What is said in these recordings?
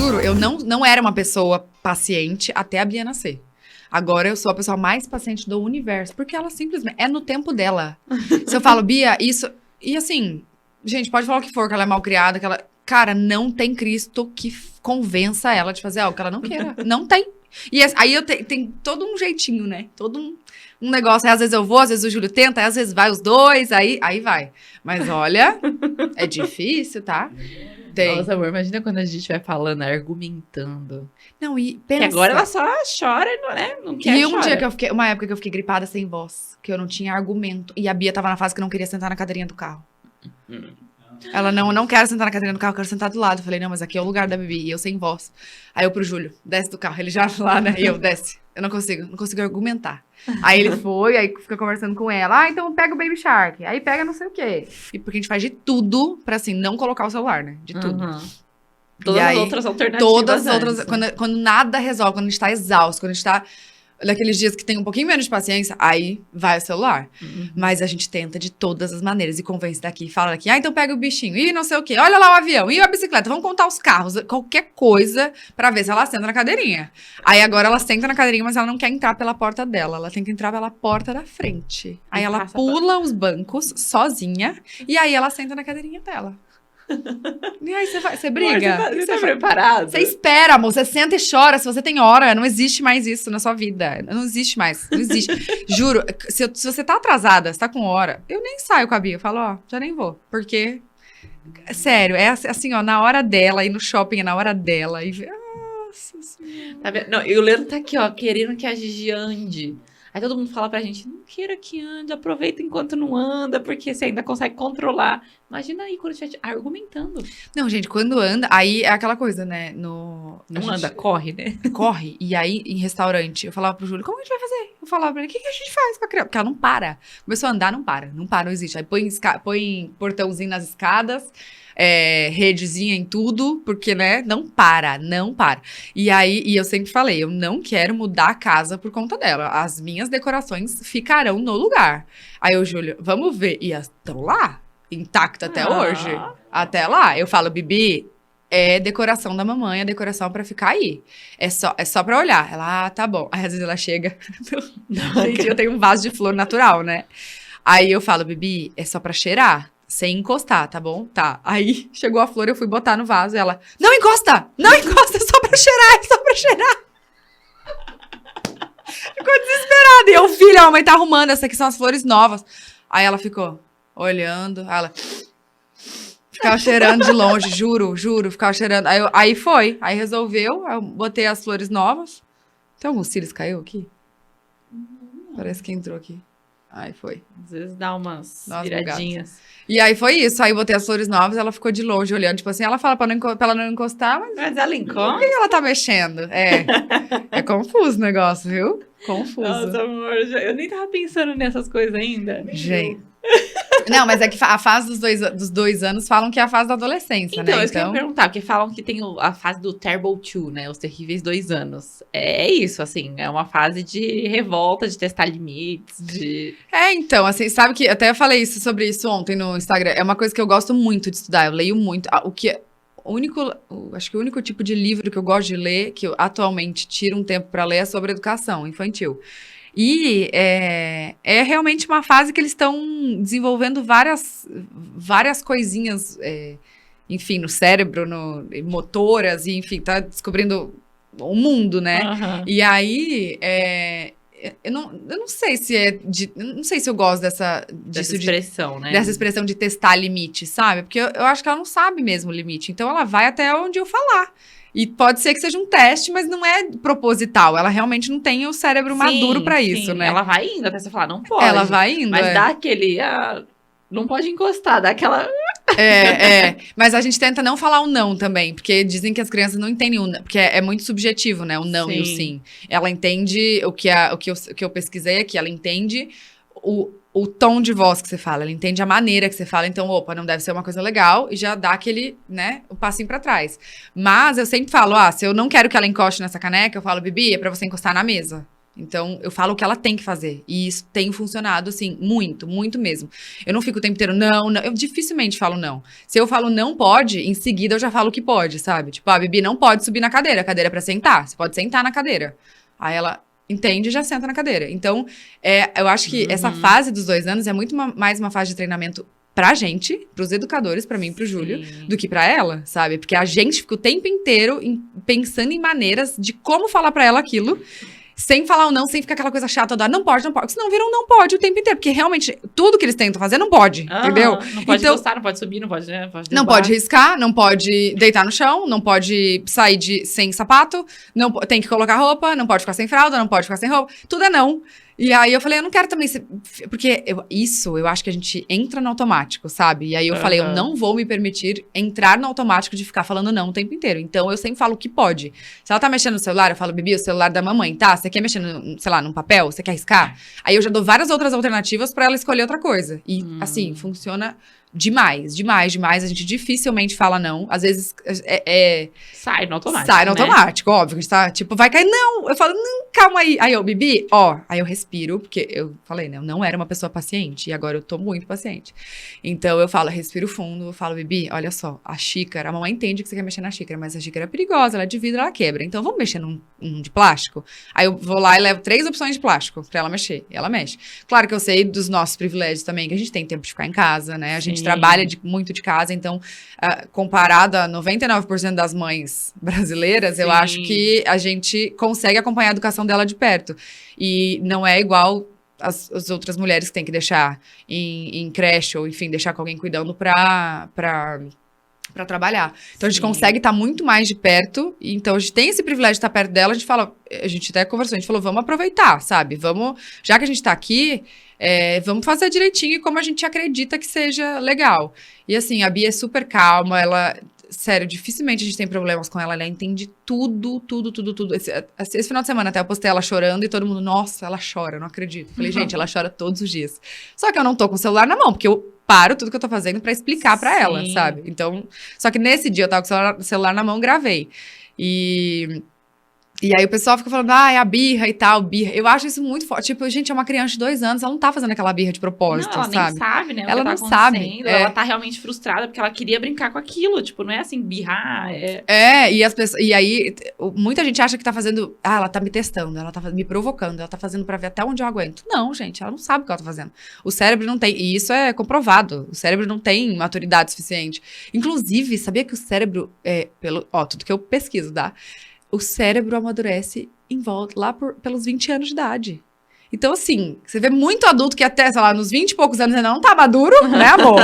juro, eu não era uma pessoa paciente até a Bia nascer. Agora eu sou a pessoa mais paciente do universo, porque ela simplesmente é no tempo dela. Se eu falo, Bia, isso... E assim, gente, pode falar o que for, que ela é mal criada, que ela... Cara, não tem Cristo que convença ela de fazer algo que ela não queira. Não tem. E aí tem todo um jeitinho, né? Todo um negócio. Aí, às vezes eu vou, às vezes o Júlio tenta, aí, às vezes vai os dois, aí vai. Mas olha, é difícil, tá? Tem. Nossa, amor, imagina quando a gente vai falando, argumentando. Não, e Que pensa... agora ela só chora, não quer E chorar. uma época que eu fiquei gripada sem voz, que eu não tinha argumento. E a Bia tava na fase que não queria sentar na cadeirinha do carro. Ela, não quero sentar na cadeirinha do carro, eu quero sentar do lado. Eu falei, não, mas aqui é o lugar da Bibi, e eu sem voz. Aí eu pro Júlio, desce do carro. Ele já lá, né? E eu, desce. Eu não consigo argumentar. Aí ele foi, aí fica conversando com ela. Ah, então pega o Baby Shark. Aí pega não sei o quê. E porque a gente faz de tudo pra, assim, não colocar o celular, né? De tudo. Uhum. Todas E aí, as outras alternativas. Todas as outras. Antes, né? Quando nada resolve, quando a gente tá exausto, quando a gente tá. Daqueles dias que tem um pouquinho menos de paciência, aí vai o celular. Uhum. Mas a gente tenta de todas as maneiras e convence daqui, fala daqui. Ah, então pega o bichinho. Ih, não sei o quê. Olha lá o avião. Ih, a bicicleta. Vamos contar os carros. Qualquer coisa pra ver se ela senta na cadeirinha. Aí agora ela senta na cadeirinha, mas ela não quer entrar pela porta dela. Ela tem que entrar pela porta da frente. Aí E ela passa pula os bancos sozinha. E aí ela senta na cadeirinha dela. E aí você briga? Amor, você tá preparado? Você espera, amor. Você senta e chora. Se você tem hora, não existe mais isso na sua vida. Não existe mais. Não existe. Juro, se você tá atrasada, você tá com hora, eu nem saio com a Bia. Eu falo, ó, já nem vou. Porque, sério, é assim, ó, na hora dela, ir no shopping é na hora dela. E ver, nossa senhora. Tá vendo? Não, e o Leandro tá aqui, ó, querendo que a Gigi ande. Aí todo mundo fala pra gente, não queira que ande, aproveita enquanto não anda, porque você ainda consegue controlar. Imagina aí quando estiver argumentando. Não, gente, quando anda, aí é aquela coisa, né? Não gente anda, corre, né? corre. E aí, em restaurante, eu falava pro Júlio, como a gente vai fazer? Eu falava pra ele, o que a gente faz com a criança? Porque ela não para. Começou a andar, não para, não existe. Aí põe portãozinho nas escadas, redezinha em tudo, porque, né, não para. E aí, eu sempre falei, eu não quero mudar a casa por conta dela. As minhas decorações ficarão no lugar. Aí o Júlio, vamos ver. E estão lá, intacta até hoje. Até lá. Eu falo, Bibi, é decoração da mamãe, é decoração pra ficar aí. É só pra olhar. Ela, tá bom. Aí às vezes ela chega. Gente, eu tenho um vaso de flor natural, né? Aí eu falo, Bibi, é só pra cheirar. Sem encostar, tá bom? Tá. Aí chegou a flor, eu fui botar no vaso e ela, não encosta, é só pra cheirar. Ficou desesperada. E eu, filha, a mamãe tá arrumando, essas aqui são as flores novas. Aí ela ficou olhando, ela ficava cheirando de longe, juro, ficava cheirando. Aí resolveu, aí eu botei as flores novas. Tem alguns cílios caiu aqui? Parece que entrou aqui. Aí foi. Às vezes dá umas Nossa, viradinhas. E aí foi isso, aí eu botei as flores novas, ela ficou de longe olhando, tipo assim, ela fala pra ela não encostar, mas Mas ela por encontra. que ela tá mexendo? É confuso o negócio, viu? Confuso. Nossa, amor, eu nem tava pensando nessas coisas ainda. Gente. Não, mas é que a fase dos 2 anos falam que é a fase da adolescência, Então, né? isso que eu ia perguntar, porque falam que tem a fase do Terrible 2, né? Os terríveis 2 anos. É isso, assim, é uma fase de revolta, de testar limites, de... Então, assim, sabe que até eu falei sobre isso ontem no Instagram. É uma coisa que eu gosto muito de estudar, eu leio muito. Acho que o único tipo de livro que eu gosto de ler, que eu atualmente tiro um tempo pra ler, é sobre educação infantil. E é realmente uma fase que eles estão desenvolvendo várias coisinhas, enfim, no cérebro, motoras, e enfim, tá descobrindo o mundo, né? Uhum. E aí, eu não sei se não sei se eu gosto Dessa expressão, né? dessa expressão de testar limite, sabe? Porque eu acho que ela não sabe mesmo o limite, então ela vai até onde eu falar. E pode ser que seja um teste, mas não é proposital. Ela realmente não tem o cérebro maduro pra isso, né? Ela vai indo até você falar, não pode. Ela vai indo, Mas dá aquele... não pode encostar, dá aquela... Mas a gente tenta não falar o não também, porque dizem que as crianças não entendem o não, porque é muito subjetivo, né? O não e o sim. Ela entende o que eu pesquisei aqui, ela entende o tom de voz que você fala, ela entende a maneira que você fala, então, opa, não deve ser uma coisa legal, e já dá aquele, né, o passinho pra trás. Mas eu sempre falo, se eu não quero que ela encoste nessa caneca, eu falo, Bibi, é pra você encostar na mesa. Então, eu falo o que ela tem que fazer. E isso tem funcionado, assim, muito, muito mesmo. Eu não fico o tempo inteiro, não, não. Eu dificilmente falo não. Se eu falo não pode, em seguida eu já falo que pode, sabe? Tipo, a Bibi não pode subir na cadeira. A cadeira é pra sentar. Você pode sentar na cadeira. Aí ela entende e já senta na cadeira. Então, eu acho que essa fase dos 2 anos é muito mais uma fase de treinamento pra gente, pros educadores, pra mim e pro Júlio, do que pra ela, sabe? Porque a gente fica o tempo inteiro pensando em maneiras de como falar pra ela aquilo, sem falar o não, sem ficar aquela coisa chata da não pode, não pode. Senão viram não pode o tempo inteiro, porque realmente tudo que eles tentam fazer não pode, entendeu? Não pode então, gostar, não pode subir, não pode, né? Não pode riscar, não pode deitar no chão, não pode sair sem sapato, não tem que colocar roupa, não pode ficar sem fralda, não pode ficar sem roupa, tudo é não. E aí eu falei, eu não quero também ser... Porque eu acho que a gente entra no automático, sabe? E aí eu falei, eu não vou me permitir entrar no automático de ficar falando não o tempo inteiro. Então eu sempre falo o que pode. Se ela tá mexendo no celular, eu falo, Bibi, o celular da mamãe, tá? Você quer mexer, sei lá, num papel? Você quer riscar? Aí eu já dou várias outras alternativas pra ela escolher outra coisa. E assim, funciona demais, demais, demais. A gente dificilmente fala não. Às vezes sai no automático. Sai no automático, óbvio. A gente tá, tipo, vai cair. Não! Eu falo, não, calma aí. Aí eu, Bibi, ó. Aí eu respiro, porque eu falei, né? Eu não era uma pessoa paciente. E agora eu tô muito paciente. Então eu falo, respiro fundo. Eu falo, Bibi, olha só. A xícara, a mamãe entende que você quer mexer na xícara, mas a xícara é perigosa, ela é de vidro, ela quebra. Então vamos mexer num de plástico? Aí eu vou lá e levo 3 opções de plástico pra ela mexer. E ela mexe. Claro que eu sei dos nossos privilégios também, que a gente tem tempo de ficar em casa, né? A gente trabalha muito de casa, então, comparado a 99% das mães brasileiras, eu acho que a gente consegue acompanhar a educação dela de perto. E não é igual as outras mulheres que têm que deixar em creche, ou enfim, deixar com alguém cuidando pra trabalhar. Então, a gente consegue estar muito mais de perto. Então, a gente tem esse privilégio de estar perto dela. A gente fala... A gente até conversou. A gente falou, vamos aproveitar, sabe? Vamos... Já que a gente tá aqui, vamos fazer direitinho como a gente acredita que seja legal. E, assim, a Bia é super calma. Ela... Sério, dificilmente a gente tem problemas com ela. Ela entende tudo, tudo, tudo, tudo. Esse final de semana até eu postei ela chorando e todo mundo... Nossa, ela chora, não acredito. Eu falei, gente, ela chora todos os dias. Só que eu não tô com o celular na mão, porque eu paro tudo que eu tô fazendo pra explicar pra ela, sabe? Então, só que nesse dia eu tava com o celular na mão, gravei. E aí o pessoal fica falando, é a birra e tal, birra. Eu acho isso muito forte. Tipo, gente, é uma criança de 2 anos, ela não tá fazendo aquela birra de propósito, não, ela sabe? nem sabe, né? Ela o que não tá sabe. Ela tá realmente frustrada porque ela queria brincar com aquilo. Tipo, não é assim, birrar. E aí, muita gente acha que tá fazendo. Ela tá me testando, ela tá me provocando, ela tá fazendo pra ver até onde eu aguento. Não, gente, ela não sabe o que ela tá fazendo. O cérebro não tem. E isso é comprovado. O cérebro não tem maturidade suficiente. Inclusive, sabia que o cérebro. Tudo que eu pesquiso, tá? O cérebro amadurece em volta, lá pelos 20 anos de idade. Então, assim, você vê muito adulto que até, sei lá, nos 20 e poucos anos ainda não tá maduro, né, amor?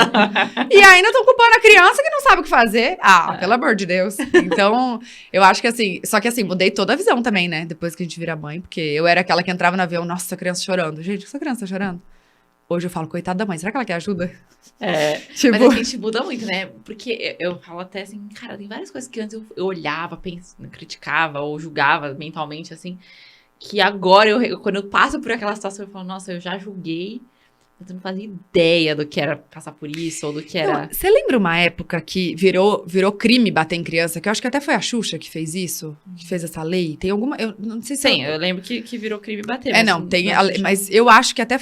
E ainda estão culpando a criança que não sabe o que fazer. Pelo amor de Deus. Então, eu acho que assim... Só que assim, mudei toda a visão também, né? Depois que a gente vira mãe. Porque eu era aquela que entrava no avião, nossa, a criança chorando. Gente, essa criança tá chorando? Hoje eu falo, coitada da mãe, será que ela quer ajuda? Tipo... Mas a gente muda muito, né? Porque eu falo até assim, cara, tem várias coisas que antes eu olhava, criticava ou julgava mentalmente, assim, que agora, quando eu passo por aquela situação, eu falo, nossa, eu já julguei, mas eu não fazia ideia do que era passar por isso, ou do que era... Você lembra uma época que virou crime bater em criança? Que eu acho que até foi a Xuxa que fez isso, que fez essa lei. Tem alguma... Eu não sei se... Sim, eu lembro que virou crime bater. Mas eu acho que até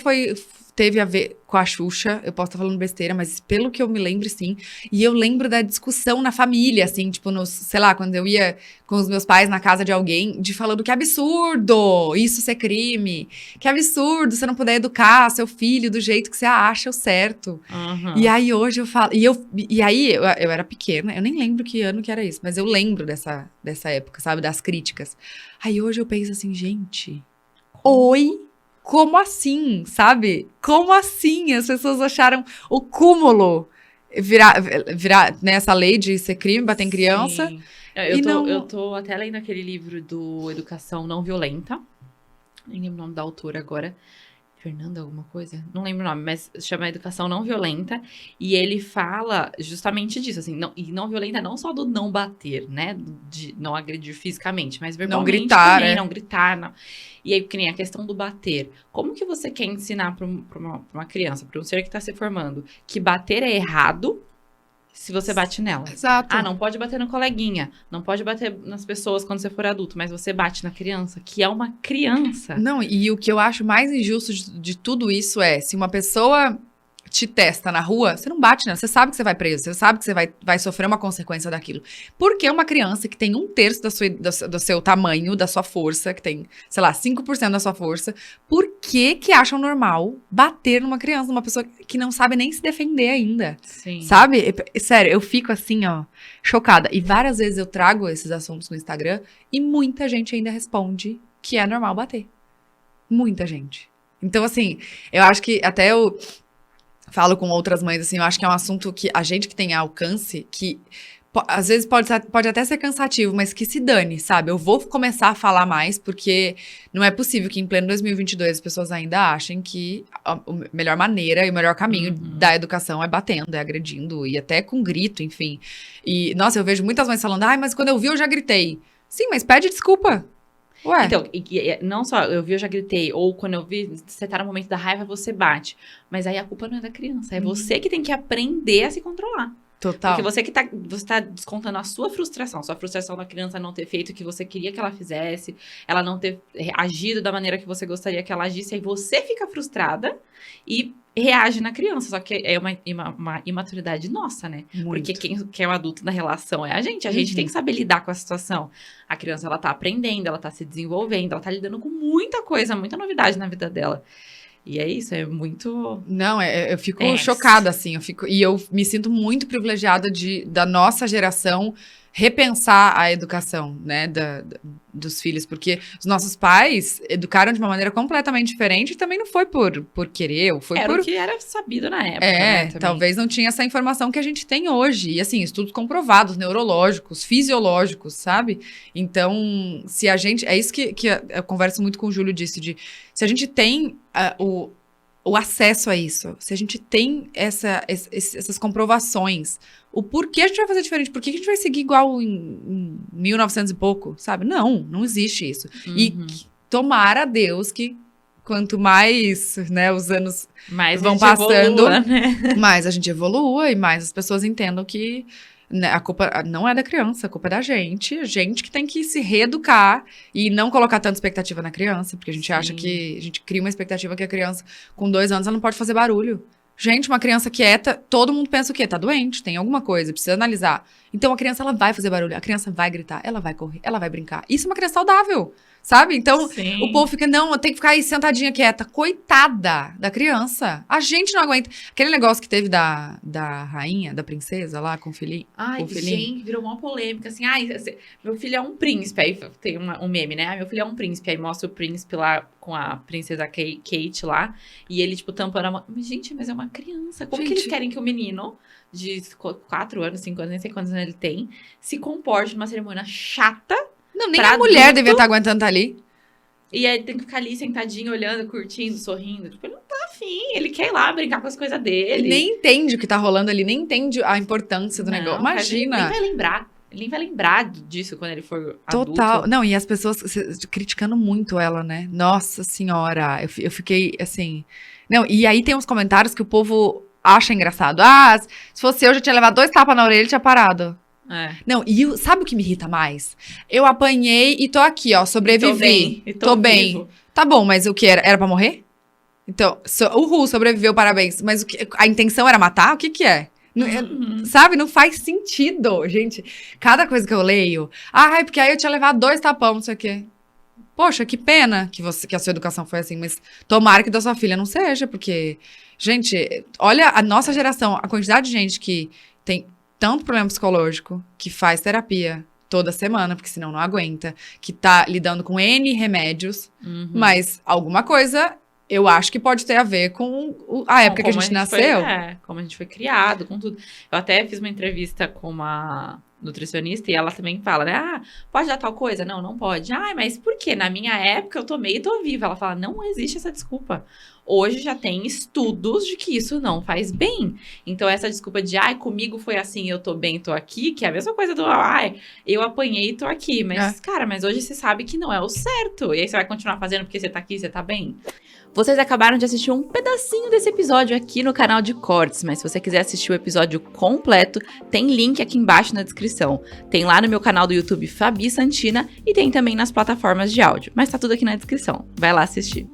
teve a ver com a Xuxa, eu posso estar falando besteira, mas pelo que eu me lembro, sim. E eu lembro da discussão na família, assim, tipo, sei lá, quando eu ia com os meus pais na casa de alguém, de falando que absurdo isso ser crime, que absurdo você não poder educar seu filho do jeito que você acha o certo. E aí hoje eu falo, e aí eu era pequena, eu nem lembro que ano que era isso, mas eu lembro dessa época, sabe, das críticas. Aí hoje eu penso assim, gente, como assim, sabe? Como assim? As pessoas acharam o cúmulo virar nessa lei de ser crime, bater em criança. Sim. Eu tô até lendo aquele livro do Educação Não Violenta. Nem lembro o nome da autora agora. Fernanda alguma coisa? Não lembro o nome, mas chama Educação Não Violenta. E ele fala justamente disso, assim, não violenta não só do não bater, né? De não agredir fisicamente, mas verbalmente não gritar, também, não gritar. Não. E aí, que nem a questão do bater. Como que você quer ensinar pra uma criança, pra um ser que tá se formando, que bater é errado, se você bate nela. Exato. Ah, não pode bater no coleguinha, não pode bater nas pessoas quando você for adulto, mas você bate na criança, que é uma criança. Não, e o que eu acho mais injusto de tudo isso é, se uma pessoa te testa na rua, você não bate nela, você sabe que você vai preso, você sabe que você vai sofrer uma consequência daquilo. Porque uma criança que tem 1/3 do seu tamanho, da sua força, que tem, sei lá, 5% da sua força, por que acham normal bater numa criança, uma pessoa que não sabe nem se defender ainda? Sim. Sabe? Sério, eu fico assim, ó, chocada. E várias vezes eu trago esses assuntos no Instagram e muita gente ainda responde que é normal bater. Muita gente. Então, assim, eu acho que até eu falo com outras mães, assim, eu acho que é um assunto que a gente que tem alcance, que às vezes pode até ser cansativo, mas que se dane, sabe? Eu vou começar a falar mais, porque não é possível que em pleno 2022 as pessoas ainda achem que a melhor maneira e o melhor caminho da educação é batendo, é agredindo, e até com grito, enfim. E, nossa, eu vejo muitas mães falando, ai, mas quando eu vi eu já gritei. Sim, mas pede desculpa. Ué. Então, não só eu vi, eu já gritei, ou quando eu vi, você tá no momento da raiva, você bate. Mas aí a culpa não é da criança, é você que tem que aprender a se controlar. Total. Porque você tá descontando a sua frustração da criança não ter feito o que você queria que ela fizesse, ela não ter agido da maneira que você gostaria que ela agisse, aí você fica frustrada e reage na criança, só que é uma imaturidade nossa, né? Muito. Porque quem é o adulto da relação é a gente tem que saber lidar com a situação. A criança, ela tá aprendendo, ela tá se desenvolvendo, ela tá lidando com muita coisa, muita novidade na vida dela. E é isso, é muito... Não, eu fico chocada, assim, e eu me sinto muito privilegiada da nossa geração repensar a educação, né, dos filhos, porque os nossos pais educaram de uma maneira completamente diferente e também não foi por querer, ou foi era por... o que era sabido na época, né, talvez não tinha essa informação que a gente tem hoje, e assim, estudos comprovados, neurológicos, fisiológicos, sabe? Então, se a gente... É isso que eu converso muito com o Júlio disso, se a gente tem o acesso a isso, se a gente tem essas comprovações, o porquê a gente vai fazer diferente, por que a gente vai seguir igual em 1900 e pouco, sabe? Não existe isso. E tomara a Deus que quanto mais, né, os anos vão passando, evolua, né? mais a gente evolua e mais as pessoas entendam que, né, a culpa não é da criança, a culpa é da gente. A gente que tem que se reeducar e não colocar tanta expectativa na criança, porque a gente acha que a gente cria uma expectativa que a criança com 2 anos ela não pode fazer barulho. Gente, uma criança quieta, todo mundo pensa o quê? Tá doente, tem alguma coisa, precisa analisar. Então a criança ela vai fazer barulho, a criança vai gritar, ela vai correr, ela vai brincar. Isso é uma criança saudável. Sabe? Então, o povo fica, não, eu tenho que ficar aí sentadinha quieta. Coitada da criança. A gente não aguenta. Aquele negócio que teve da rainha, da princesa lá com o filhinho. Ai, gente, virou uma polêmica, assim. Ai, meu filho é um príncipe. Aí tem um meme, né? Ai, meu filho é um príncipe. Aí mostra o príncipe lá com a princesa Kate lá. E ele, tipo, tampando a mão. Gente, mas é uma criança. Como que eles querem que o menino de 4 anos, 5 anos, nem sei quantos anos ele tem, se comporte numa cerimônia chata? Não, nem a mulher devia estar aguentando estar ali. E aí tem que ficar ali sentadinho, olhando, curtindo, sorrindo. Tipo, ele não tá afim. Ele quer ir lá brincar com as coisas dele. Ele nem entende o que tá rolando ali, nem entende a importância do negócio. Imagina. Ele nem vai lembrar. Ele nem vai lembrar disso quando ele for adulto. Total. Não, e as pessoas criticando muito ela, né? Nossa Senhora. Eu fiquei, assim... Não, e aí tem uns comentários que o povo acha engraçado. Ah, se fosse eu já tinha levado 2 tapas na orelha e tinha parado. Não, e sabe o que me irrita mais? Eu apanhei e tô aqui, ó, sobrevivi. Tô bem. Tá bom, mas o que era? Era pra morrer? Então, o sobreviveu, parabéns. Mas a intenção era matar? O que é? Sabe? Não faz sentido, gente. Cada coisa que eu leio... Ah, porque aí eu tinha levado 2 tapão, não sei o quê. Poxa, que pena que a sua educação foi assim, mas tomara que da sua filha não seja, porque... Gente, olha a nossa geração, a quantidade de gente que tem... tanto problema psicológico, que faz terapia toda semana, porque senão não aguenta, que tá lidando com N remédios, mas alguma coisa eu acho que pode ter a ver com a época que a gente nasceu. Como a gente foi criado, com tudo. Eu até fiz uma entrevista com uma nutricionista e ela também fala, né? Ah, pode dar tal coisa? Não pode. Ah, mas por quê? Na minha época eu tomei e tô viva. Ela fala, não existe essa desculpa. Hoje já tem estudos de que isso não faz bem. Então, essa desculpa de, comigo foi assim, eu tô bem, tô aqui, que é a mesma coisa do, eu apanhei e tô aqui. Mas, cara, mas hoje você sabe que não é o certo. E aí você vai continuar fazendo porque você tá aqui, você tá bem. Vocês acabaram de assistir um pedacinho desse episódio aqui no canal de cortes, mas se você quiser assistir o episódio completo, tem link aqui embaixo na descrição. Tem lá no meu canal do YouTube Fabi Santina e tem também nas plataformas de áudio, mas tá tudo aqui na descrição. Vai lá assistir.